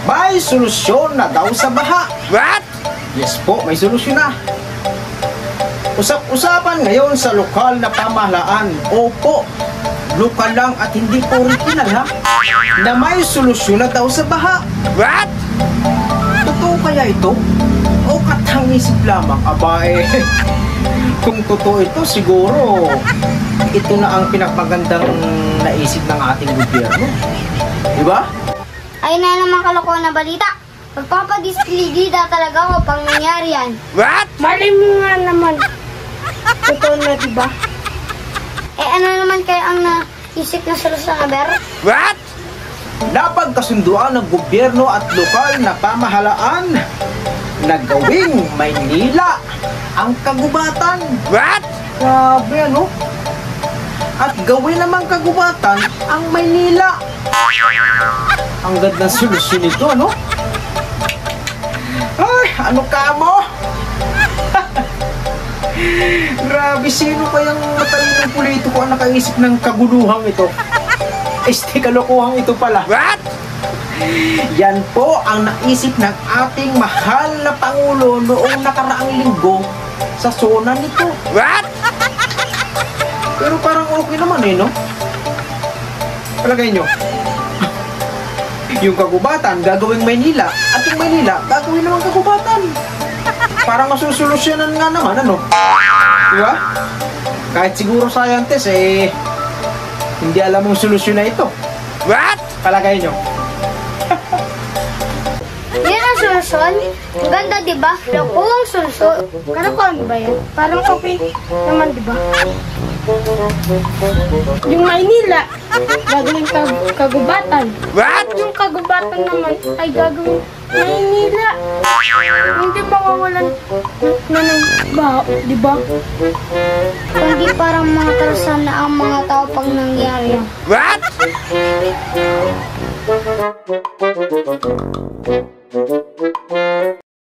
may solusyon na daw sa baha. What? Yes po, may solusyon na. Usap-usapan ngayon sa lokal na pamahalaan. Opo, lokal lang at hindi po original ha, na may solusyon na daw sa baha. What? Totoo kaya ito? O katang-isip lamang? Aba kung totoo ito, siguro ito na ang pinakmagandang naisip ng ating gobyerno. Diba? Ay na naman kalokohan na balita. Magpapadisplidida talaga ako pang nangyari yan. What? Mali mo nga naman. Totoo na, diba? Ano naman kayo ang naisip na solusyon, Aber? What? Napagkasunduan ng gobyerno at lokal na pamahalaan na gawing Maynila ang kagubatan. What? Grabe ano? At gawin naman kagubatan ang Maynila. Ang ganda ng solusyon nito, ano? Ay, ano ka mo? Grabe, sino kayang matalinong politiko ang nakaisip ng kaguluhang ito? Kalokohang ito pala. What? Yan po ang naisip ng ating mahal na Pangulo noong nakaraang linggo sa zona nito. What? Pero parang okay naman no? Palagay nyo, yung kagubatan gagawing Maynila at yung Maynila gagawin naman kagubatan. Parang masusolusyonan nga naman, ano? Diba? Kahit siguro scientist, hindi alam ang solusyon na ito. What? Palagay nyo. Yan ang solusyon. Ang ganda, diba? Kung solusyon. Kalokohan ba yan? Parang okay naman, diba? Yung Maynila, gagawin kagubatan. What? Yung kagubatan naman ay gagawin Maynila. Hindi mawawalan na ng baho, diba? Kundi parang mga kalusan na ang mga tao pag nangyari yan. What?